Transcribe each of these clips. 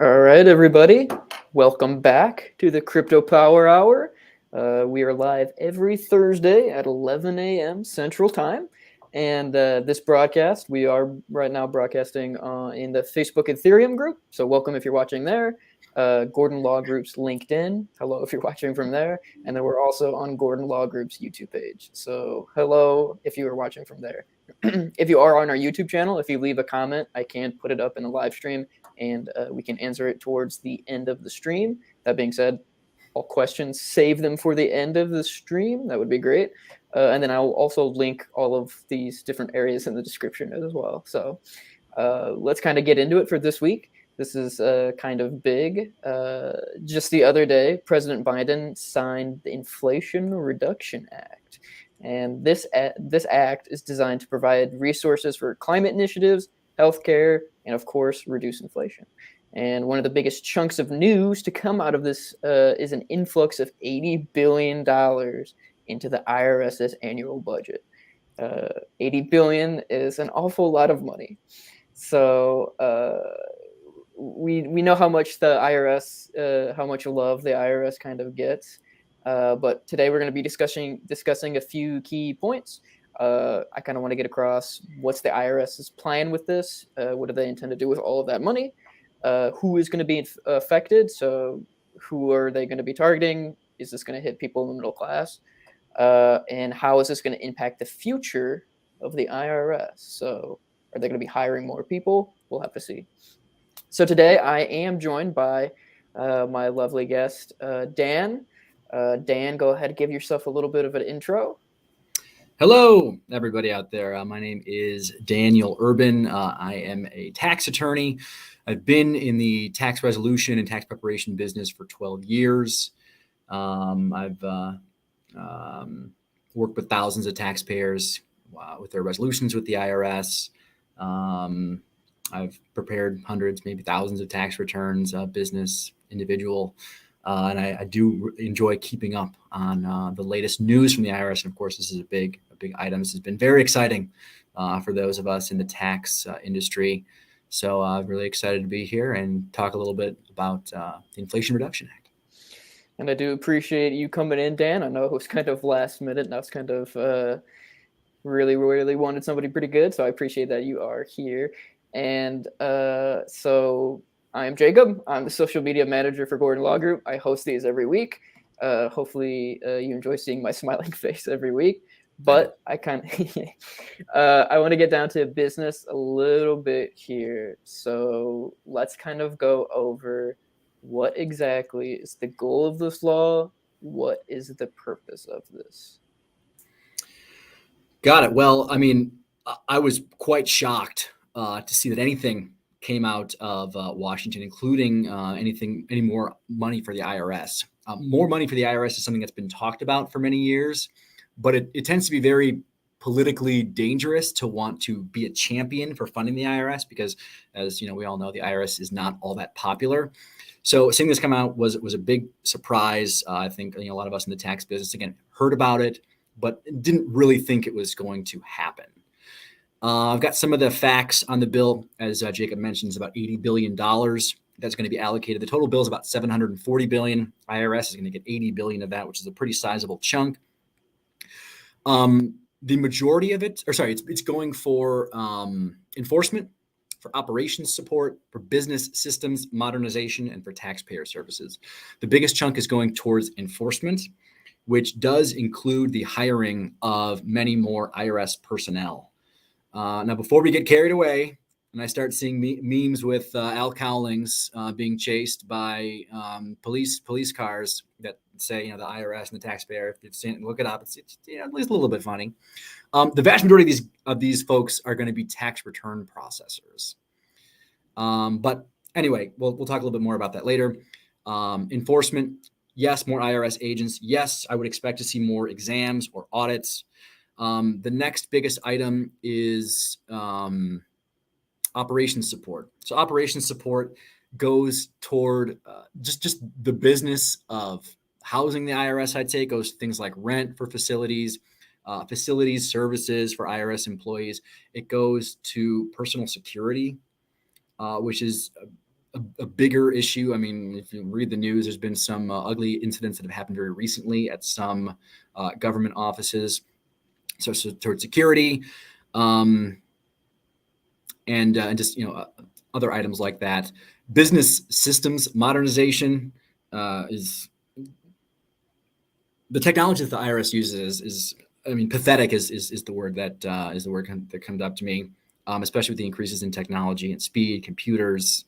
All right, everybody. Welcome back to the Crypto Power Hour. We are live every Thursday at 11 a.m. Central Time. And this broadcast, we are right now broadcasting in the Facebook Ethereum group. So welcome if you're watching there. Gordon Law Group's LinkedIn. Hello if you're watching from there. And then we're also on Gordon Law Group's YouTube page. So hello if you are watching from there. If you are on our YouTube channel, if you leave a comment, I can put it up in the live stream and we can answer it towards the end of the stream. That being said, all questions, save them for the end of the stream. That would be great. And then I'll also link all of these different areas in the description as well. So let's kind of get into it for this week. This is kind of big. Just the other day, President Biden signed the Inflation Reduction Act. And this act is designed to provide resources for climate initiatives, healthcare, and of course, reduce inflation. And one of the biggest chunks of news to come out of this is an influx of $80 billion into the IRS's annual budget. $80 billion is an awful lot of money. So we know how much the IRS, how much love the IRS kind of gets. But today we're going to be discussing a few key points. I kind of want to get across what's the IRS's plan with this. What do they intend to do with all of that money? Who is going to be affected? So who are they going to be targeting? Is this going to hit people in the middle class? And how is this going to impact the future of the IRS? So are they going to be hiring more people? We'll have to see. So today I am joined by my lovely guest, Dan. Dan, go ahead and give yourself a little bit of an intro. Hello, everybody out there. My name is Daniel Urban. I am a tax attorney. I've been in the tax resolution and tax preparation business for 12 years. I've worked with thousands of taxpayers with their resolutions with the IRS. I've prepared hundreds, maybe thousands of tax returns, business, individual. And I do enjoy keeping up on the latest news from the IRS. And of course, this is a big item. This has been very exciting for those of us in the tax industry. So I'm really excited to be here and talk a little bit about the Inflation Reduction Act. And I do appreciate you coming in, Dan. I know it was kind of last minute, and I was kind of really wanted somebody pretty good. So I appreciate that you are here. And so I'm Jacob. I'm the social media manager for Gordon Law Group. I host these every week. Hopefully you enjoy seeing my smiling face every week. But I kind of, I want to get down to business a little bit here. So let's kind of go over what exactly is the goal of this law? What is the purpose of this? Got it. Well, I mean, I was quite shocked to see that anything came out of Washington, including any more money for the IRS. More money for the IRS is something that's been talked about for many years, but it tends to be very politically dangerous to want to be a champion for funding the IRS because, as you know, we all know the IRS is not all that popular. So seeing this come out was a big surprise. I think a lot of us in the tax business, again, heard about it, but didn't really think it was going to happen. I've got some of the facts on the bill. As Jacob mentions, about $80 billion that's going to be allocated. The total bill is about $740 billion. IRS is going to get $80 billion of that, which is a pretty sizable chunk. The majority of it, it's going for enforcement, for operations support, for business systems modernization, and for taxpayer services. The biggest chunk is going towards enforcement, which does include the hiring of many more IRS personnel. Now, before we get carried away and I start seeing memes with Al Cowlings being chased by police cars that say, the IRS and the taxpayer, if you've seen it, look it up. It's at least a little bit funny. The vast majority of these folks are going to be tax return processors. But anyway, we'll talk a little bit more about that later. Enforcement, yes, more IRS agents. Yes, I would expect to see more exams or audits. The next biggest item is operations support. So operations support goes toward just the business of housing the IRS. I'd say it goes to things like rent for facilities, services for IRS employees. It goes to personal security, which is a bigger issue. I mean, if you read the news, there's been some ugly incidents that have happened very recently at some government offices, so toward security, and just other items like that. Business systems modernization is the technology that the IRS uses is I mean, pathetic is the word that that comes up to me, especially with the increases in technology and speed, computers,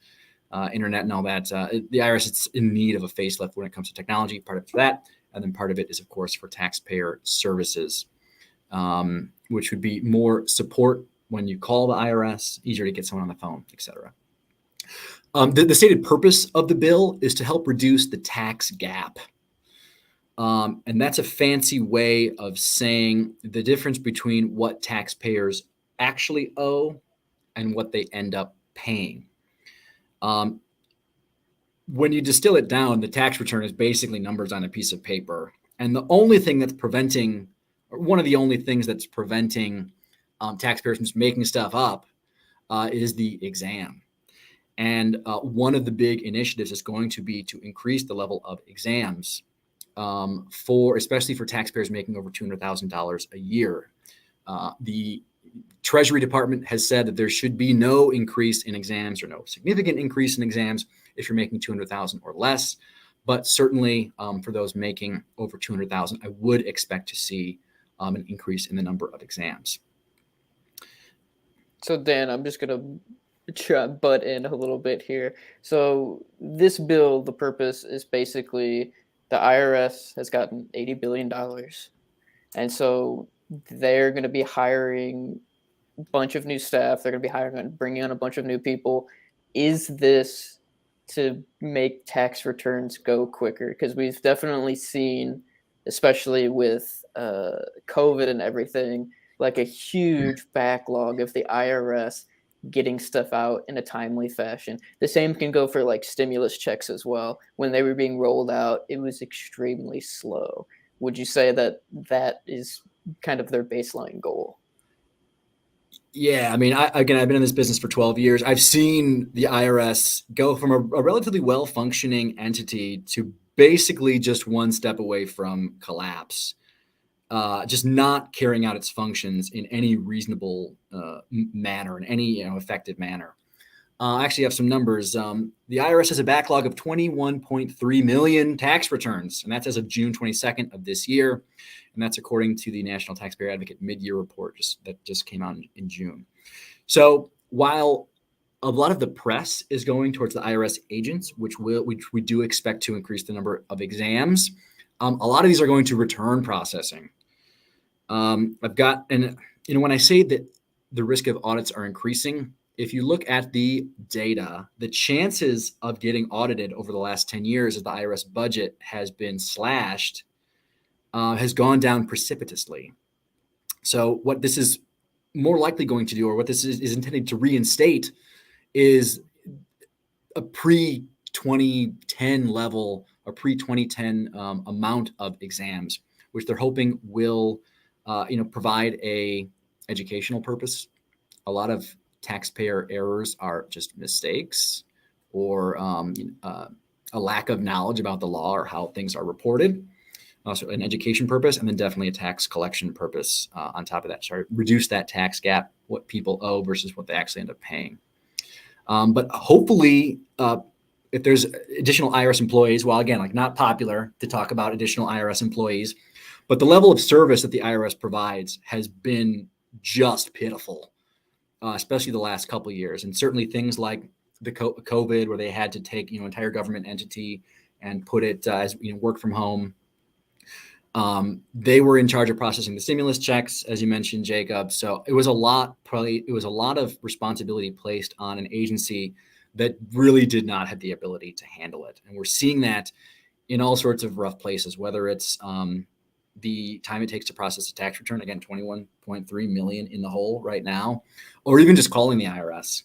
internet, and all that. The IRS is in need of a facelift when it comes to technology. Part of that, and then part of it is, of course, for taxpayer services, which would be more support when you call the IRS, easier to get someone on the phone, etc. The stated purpose of the bill is to help reduce the tax gap. And that's a fancy way of saying the difference between what taxpayers actually owe and what they end up paying. When you distill it down, the tax return is basically numbers on a piece of paper. And the only thing that's preventing, or one of the only things that's preventing taxpayers from just making stuff up is the exam. And one of the big initiatives is going to be to increase the level of exams especially for taxpayers making over $200,000 a year. The Treasury Department has said that there should be no increase in exams or no significant increase in exams if you're making $200,000 or less. But certainly for those making over $200,000, I would expect to see an increase in the number of exams. So Dan, I'm just going to butt in a little bit here. So this bill, the purpose is basically the IRS has gotten $80 billion. And so they're going to be hiring a bunch of new staff. They're going to be bringing on a bunch of new people. Is this to make tax returns go quicker? Because we've definitely seen, especially with COVID and everything, like a huge backlog of the IRS getting stuff out in a timely fashion. The same can go for like stimulus checks as well. When they were being rolled out, it was extremely slow. Would you say that that is kind of their baseline goal? Yeah, I mean, I've been in this business for 12 years. I've seen the IRS go from a relatively well-functioning entity to basically just one step away from collapse, just not carrying out its functions in any reasonable manner, in any effective manner. I actually have some numbers. The IRS has a backlog of 21.3 million tax returns, and that's as of June 22nd of this year. And that's according to the National Taxpayer Advocate mid-year report that just came out in June. So while a lot of the press is going towards the IRS agents, which we do expect to increase the number of exams, a lot of these are going to return processing. When I say that the risk of audits are increasing, if you look at the data, the chances of getting audited over the last 10 years as the IRS budget has been slashed has gone down precipitously. So what this is more likely going to do, or what this is intended to reinstate, is a pre-2010 level, a pre-2010 amount of exams, which they're hoping will provide a educational purpose. A lot of taxpayer errors are just mistakes or a lack of knowledge about the law or how things are reported. Also an education purpose, and then definitely a tax collection purpose on top of that. Sorry, reduce that tax gap, what people owe versus what they actually end up paying. But hopefully, if there's additional IRS employees, well, again, like not popular to talk about additional IRS employees, but the level of service that the IRS provides has been just pitiful, especially the last couple of years. And certainly things like the COVID, where they had to take entire government entity and put it as work from home. They were in charge of processing the stimulus checks, as you mentioned, Jacob. So it was a lot of responsibility placed on an agency that really did not have the ability to handle it. And we're seeing that in all sorts of rough places, whether it's the time it takes to process a tax return, again, 21.3 million in the hole right now, or even just calling the IRS.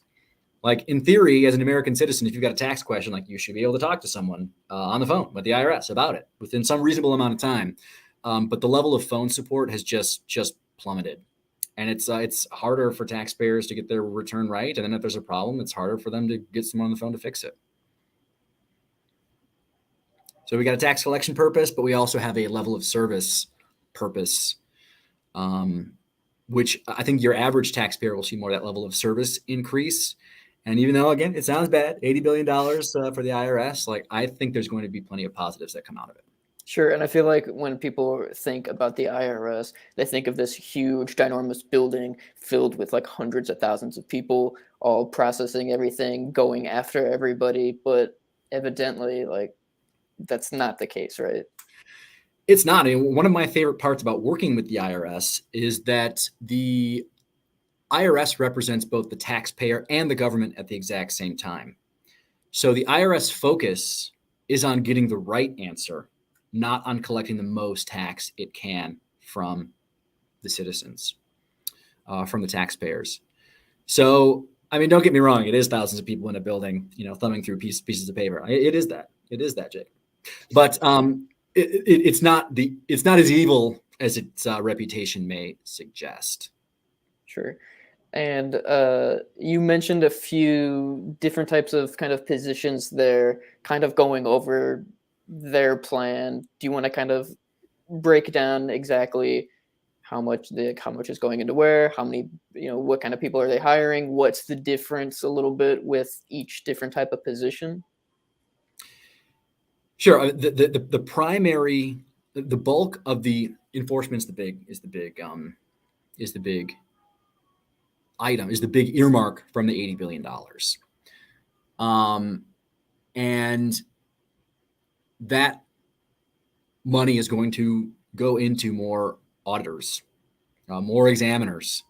Like in theory, as an American citizen, if you've got a tax question, like you should be able to talk to someone on the phone with the IRS about it within some reasonable amount of time. But the level of phone support has just plummeted, and it's harder for taxpayers to get their return right. And then if there's a problem, it's harder for them to get someone on the phone to fix it. So we got a tax collection purpose, but we also have a level of service purpose, which I think your average taxpayer will see more of that level of service increase. And even though, again, it sounds bad, $80 billion for the IRS, like I think there's going to be plenty of positives that come out of it. Sure, and I feel like when people think about the IRS, they think of this huge, ginormous building filled with like hundreds of thousands of people, all processing everything, going after everybody. But evidently, like that's not the case, right? It's not. I mean, one of my favorite parts about working with the IRS is that the IRS represents both the taxpayer and the government at the exact same time. So the IRS focus is on getting the right answer, not on collecting the most tax it can from the citizens, from the taxpayers. So, I mean, don't get me wrong. It is thousands of people in a building, thumbing through pieces of paper. It is that. It is that, Jake. But it's not as evil as its reputation may suggest. Sure. And you mentioned a few different types of kind of positions there, kind of going over their plan. Do you want to kind of break down exactly how much is going into where, how many, what kind of people are they hiring? What's the difference a little bit with each different type of position? Sure. The primary, the bulk of the enforcement is the big item, is the big earmark from the $80 billion. And that money is going to go into more auditors, more examiners,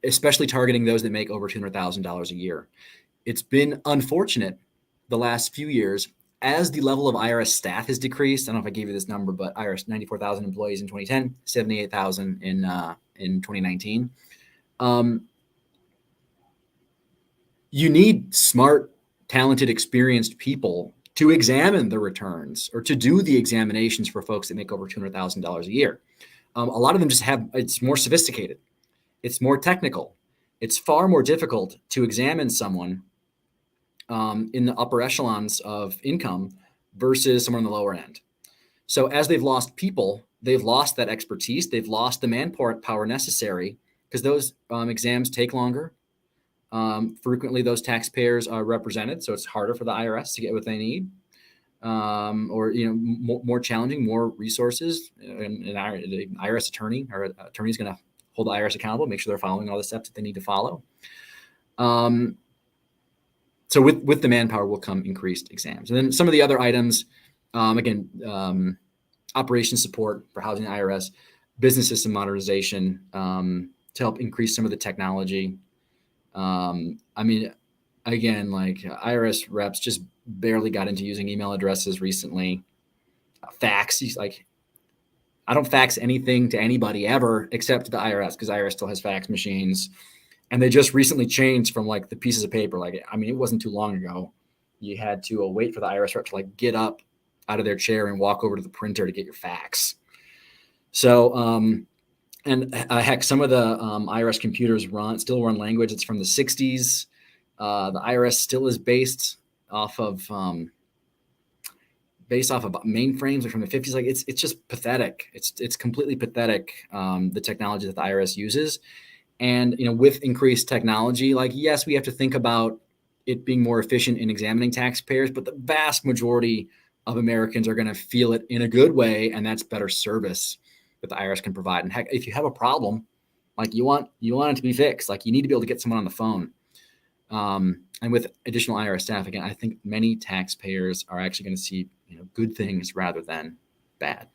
especially targeting those that make over $200,000 a year. It's been unfortunate the last few years as the level of IRS staff has decreased. I don't know if I gave you this number, but IRS 94,000 employees in 2010, 78,000 in 2019. You need smart, talented, experienced people to examine the returns or to do the examinations for folks that make over $200,000 a year. A lot of them it's more sophisticated. It's more technical. It's far more difficult to examine someone in the upper echelons of income versus someone on the lower end. So as they've lost people, they've lost that expertise. They've lost the manpower necessary because those exams take longer. Frequently, those taxpayers are represented, so it's harder for the IRS to get what they need, or more challenging, more resources. And an IRS attorney or attorney is going to hold the IRS accountable, make sure they're following all the steps that they need to follow. So with the manpower will come increased exams. And then some of the other items, operations support for housing the IRS, business system modernization to help increase some of the technology. IRS reps just barely got into using email addresses recently. Fax, I don't fax anything to anybody ever except to the IRS because IRS still has fax machines. And they just recently changed from the pieces of paper. It wasn't too long ago. You had to wait for the IRS rep to get up out of their chair and walk over to the printer to get your fax. So, heck, some of the IRS computers still run language that's from the 60s. The IRS still is based off of mainframes from the 50s. It's just pathetic. It's completely pathetic, the technology that the IRS uses. And with increased technology, yes, we have to think about it being more efficient in examining taxpayers, but the vast majority of Americans are going to feel it in a good way, and that's better service that the IRS can provide. And heck, if you have a problem, you want it to be fixed, you need to be able to get someone on the phone. And with additional IRS staff, again, I think many taxpayers are actually going to see good things rather than bad.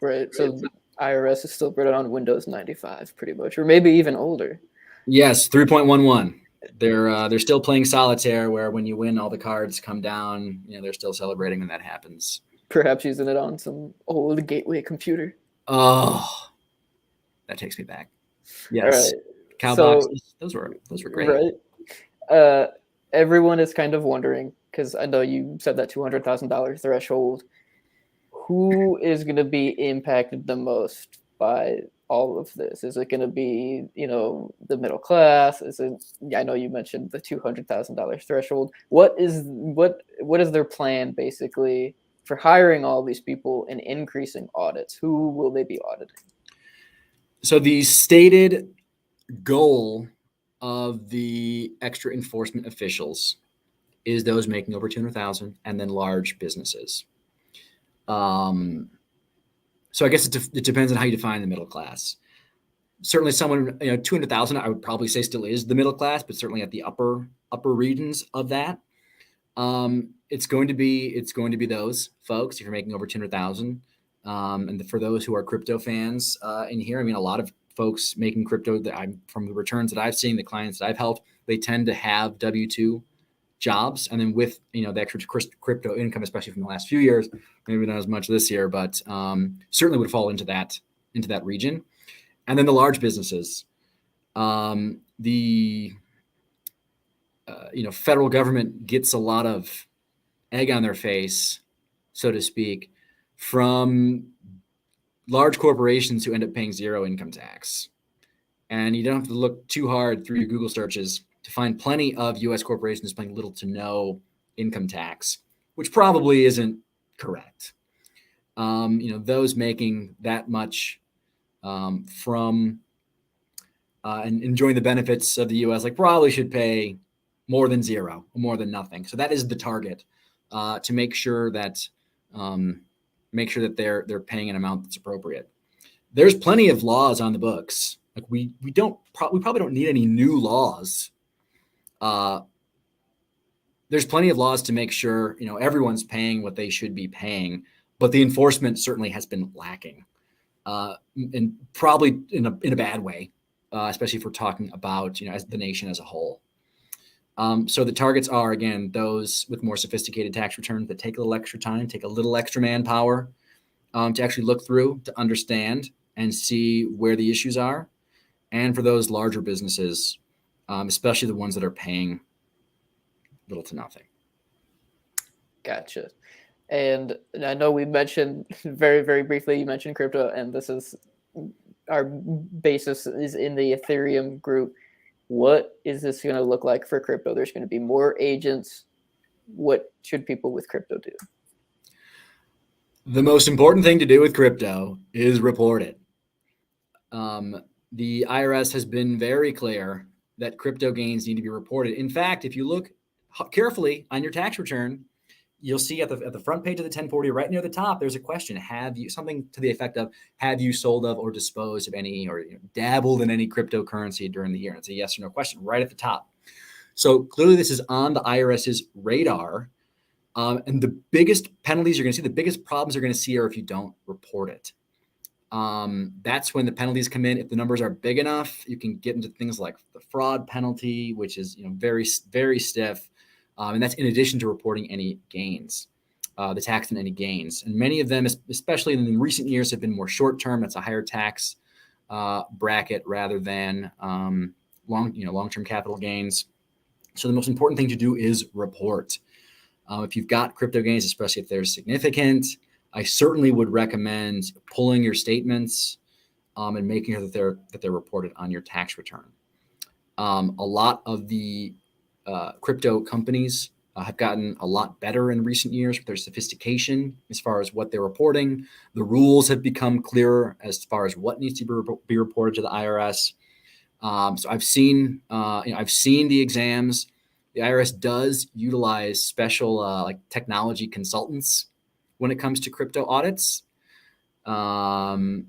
Right. So IRS is still running on Windows 95 pretty much, or maybe even older. Yes, 3.11. They're still playing solitaire where when you win, all the cards come down. They're still celebrating when that happens. Perhaps using it on some old gateway computer. Oh, that takes me back. Yes. Right. Cow boxes. Those were great. Right. Everyone is kind of wondering, because I know you said that $200,000 threshold, who is going to be impacted the most by all of this? Is it going to be, the middle class? Is it? I know you mentioned the $200,000 threshold. What is their plan basically for hiring all these people and increasing audits? Who will they be auditing? So the stated goal of the extra enforcement officials is those making over 200,000 and then large businesses. So I guess it depends on how you define the middle class. Certainly someone, 200,000, I would probably say still is the middle class, but certainly at the upper regions of that. It's going to be those folks if you're making over 200,000. And for those who are crypto fans in here, I mean, a lot of folks making crypto from the returns that I've seen, the clients that I've helped, they tend to have W-2 jobs. And then with, the extra crypto income, especially from the last few years, maybe not as much this year, but certainly would fall into that region. And then the large businesses, federal government gets a lot of egg on their face, so to speak, from large corporations who end up paying zero income tax. And you don't have to look too hard through your Google searches to find plenty of U.S. corporations paying little to no income tax, which probably isn't correct. Those making that much from and enjoying the benefits of the U.S. probably should pay more than zero, or more than nothing. So that is the target to make sure that they're paying an amount that's appropriate. There's plenty of laws on the books. We probably don't need any new laws. There's plenty of laws to make sure everyone's paying what they should be paying, but the enforcement certainly has been lacking, and probably in a bad way, especially if we're talking about as the nation as a whole. So the targets are, again, those with more sophisticated tax returns that take a little extra time, take a little extra manpower to actually look through, to understand and see where the issues are. And for those larger businesses, especially the ones that are paying little to nothing. Gotcha. And I know we mentioned very, very briefly, you mentioned crypto, and this is our basis is in the Ethereum group. What is this going to look like for crypto? There's going to be more agents. What should people with crypto do? The most important thing to do with crypto is report it. The IRS has been very clear that crypto gains need to be reported. In fact, if you look carefully on your tax return, you'll see at the front page of the 1040, right near the top, there's a question. Have you, something to the effect of, have you sold of or disposed of any, or dabbled in any cryptocurrency during the year? And it's a yes or no question right at the top. So clearly this is on the IRS's radar. And the biggest penalties you're going to see, the biggest problems you're going to see are if you don't report it. That's when the penalties come in. If the numbers are big enough, you can get into things like the fraud penalty, which is very, very stiff. And that's in addition to reporting any gains, the tax on any gains. And many of them, especially in recent years, have been more short-term. That's a higher tax bracket rather than long-term capital gains. So the most important thing to do is report. If you've got crypto gains, especially if they're significant, I certainly would recommend pulling your statements and making sure that they're reported on your tax return. A lot of the crypto companies have gotten a lot better in recent years with their sophistication as far as what they're reporting. The rules have become clearer as far as what needs to be reported to the IRS. So I've seen the exams. The IRS does utilize special technology consultants when it comes to crypto audits. Your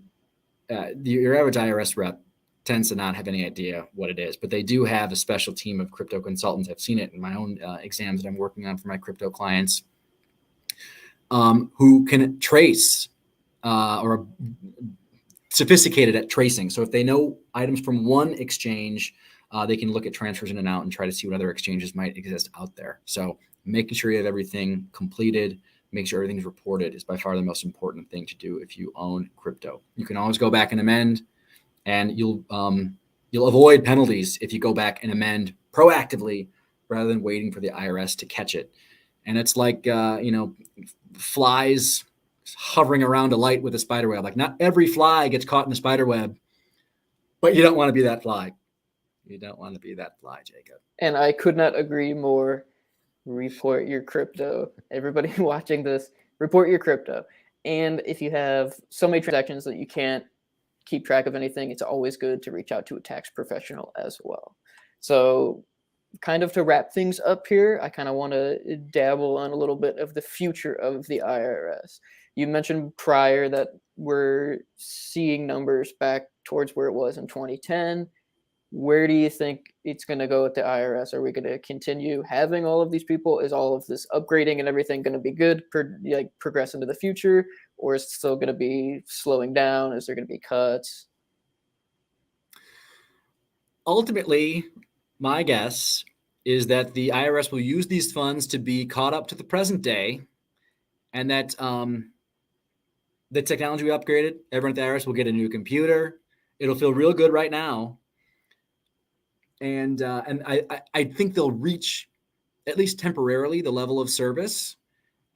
average IRS rep tends to not have any idea what it is, but they do have a special team of crypto consultants. I've seen it in my own exams that I'm working on for my crypto clients, who can trace or are sophisticated at tracing. So if they know items from one exchange, they can look at transfers in and out and try to see what other exchanges might exist out there. So making sure you have everything completed, make sure everything's reported is by far the most important thing to do if you own crypto. You can always go back and amend, and you'll avoid penalties if you go back and amend proactively rather than waiting for the IRS to catch it. And it's like flies hovering around a light with a spider web. Like, not every fly gets caught in the spider web But you don't want to be that fly. You don't want to be that fly, Jacob. And I could not agree more. Report your crypto. Everybody watching this, report your crypto. And if you have so many transactions that you can't keep track of anything, it's always good to reach out to a tax professional as well. So kind of to wrap things up here, I kind of want to dabble on a little bit of the future of the IRS. You mentioned prior that we're seeing numbers back towards where it was in 2010. Where do you think it's going to go with the IRS? Are we going to continue having all of these people? Is all of this upgrading and everything going to be good, progress into the future? Or is it still going to be slowing down? Is there going to be cuts? Ultimately, my guess is that the IRS will use these funds to be caught up to the present day, and that the technology we upgraded, everyone at the IRS will get a new computer. It'll feel real good right now. And I think they'll reach, at least temporarily, the level of service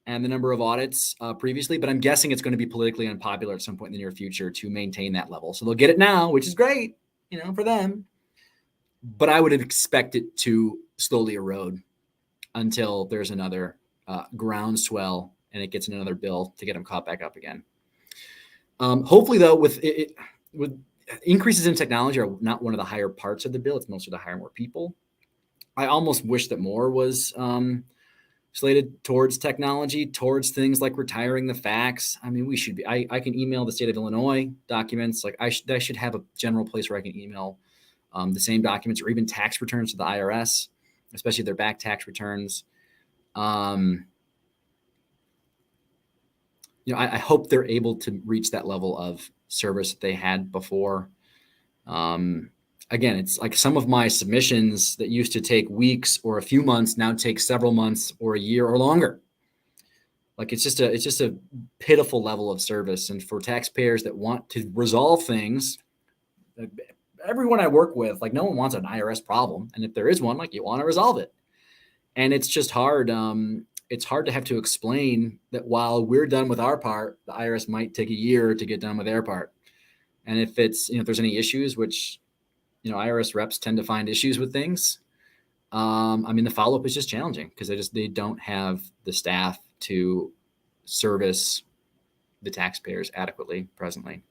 and the number of audits previously. But I'm guessing it's going to be politically unpopular at some point in the near future to maintain that level. So they'll get it now, which is great, for them. But I would expect it to slowly erode until there's another groundswell and it gets another bill to get them caught back up again. Hopefully, though, with increases in technology are not one of the higher parts of the bill. It's mostly to hire more people. I almost wish that more was slated towards technology, towards things like retiring the fax. I mean, we should be. I can email the state of Illinois documents. Like I should have a general place where I can email the same documents, or even tax returns to the IRS, especially their back tax returns. I hope they're able to reach that level of service that they had before. Again, it's like some of my submissions that used to take weeks or a few months now take several months or a year or longer. Like it's just a pitiful level of service. And for taxpayers that want to resolve things, everyone I work with, like no one wants an IRS problem. And if there is one, like you want to resolve it. And it's just hard. It's hard to have to explain that while we're done with our part, the IRS might take a year to get done with their part. And if it's, if there's any issues, which, IRS reps tend to find issues with things. The follow-up is just challenging because they don't have the staff to service the taxpayers adequately presently.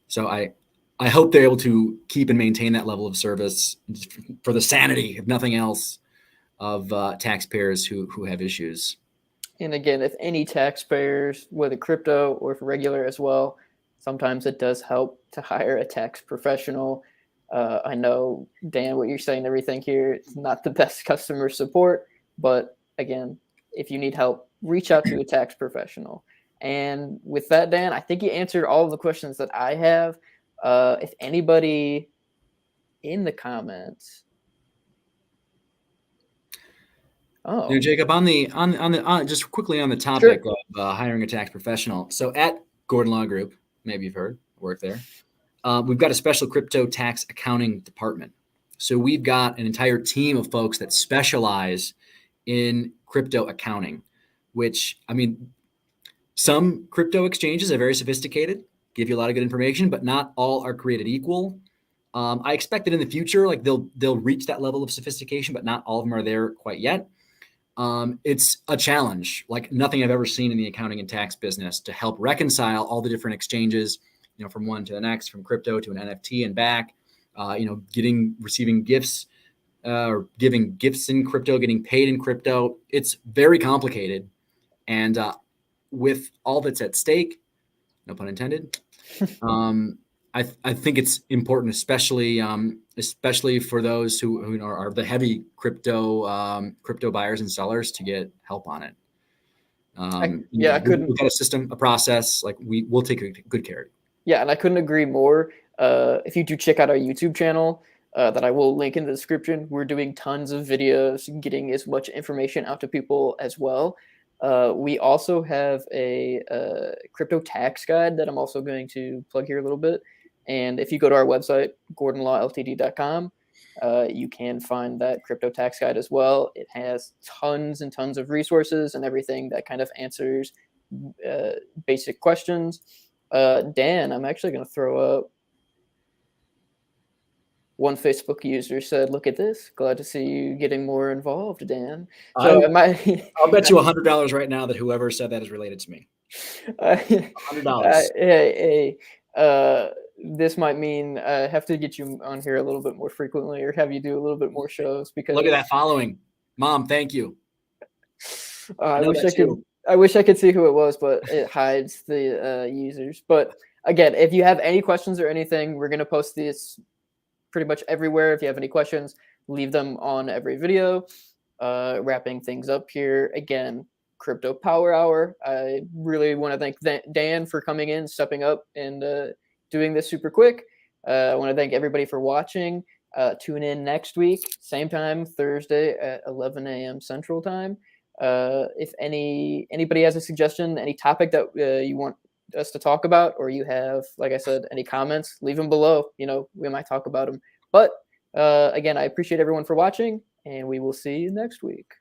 So I hope they're able to keep and maintain that level of service for the sanity, if nothing else, of taxpayers who have issues. And again, if any taxpayers, whether crypto or regular as well, sometimes it does help to hire a tax professional. I know, Dan, what you're saying, everything here, it's not the best customer support, but again, if you need help, reach out to a tax professional. And with that, Dan, I think you answered all of the questions that I have. If anybody in the comments, Jacob, on just quickly on the topic of hiring a tax professional. So at Gordon Law Group, maybe you've heard, work there. We've got a special crypto tax accounting department. So we've got an entire team of folks that specialize in crypto accounting, which, some crypto exchanges are very sophisticated, give you a lot of good information, but not all are created equal. I expect that in the future, like they'll reach that level of sophistication, but not all of them are there quite yet. It's a challenge like nothing I've ever seen in the accounting and tax business to help reconcile all the different exchanges, from one to the next, from crypto to an NFT and back, receiving gifts, or giving gifts in crypto, getting paid in crypto. It's very complicated. And with all that's at stake, no pun intended, I think it's important, especially for those who are the heavy crypto buyers and sellers, to get help on it. We've got a system, a process, like we'll take good care of it. Yeah, and I couldn't agree more. If you do check out our YouTube channel, that I will link in the description, we're doing tons of videos, getting as much information out to people as well. We also have a crypto tax guide that I'm also going to plug here a little bit. And if you go to our website, gordonlawltd.com, you can find that crypto tax guide as well. It has tons and tons of resources and everything that kind of answers basic questions. Dan, I'm actually going to throw up one Facebook user said, "Look at this! Glad to see you getting more involved, Dan." So I'll bet you $100 right now that whoever said that is related to me. $100. This might mean I have to get you on here a little bit more frequently, or have you do a little bit more shows. Because look at that following, Mom. Thank you. I wish I could see who it was, but it hides the users. But again, if you have any questions or anything, we're gonna post this pretty much everywhere. If you have any questions, leave them on every video. Wrapping things up here again. Crypto Power Hour. I really want to thank Dan for coming in, stepping up, and doing this super quick. I want to thank everybody for watching. Tune in next week, same time, Thursday at 11 a.m. Central Time. If anybody has a suggestion, any topic that you want us to talk about, or you have, like I said, any comments, leave them below. We might talk about them. But again, I appreciate everyone for watching, and we will see you next week.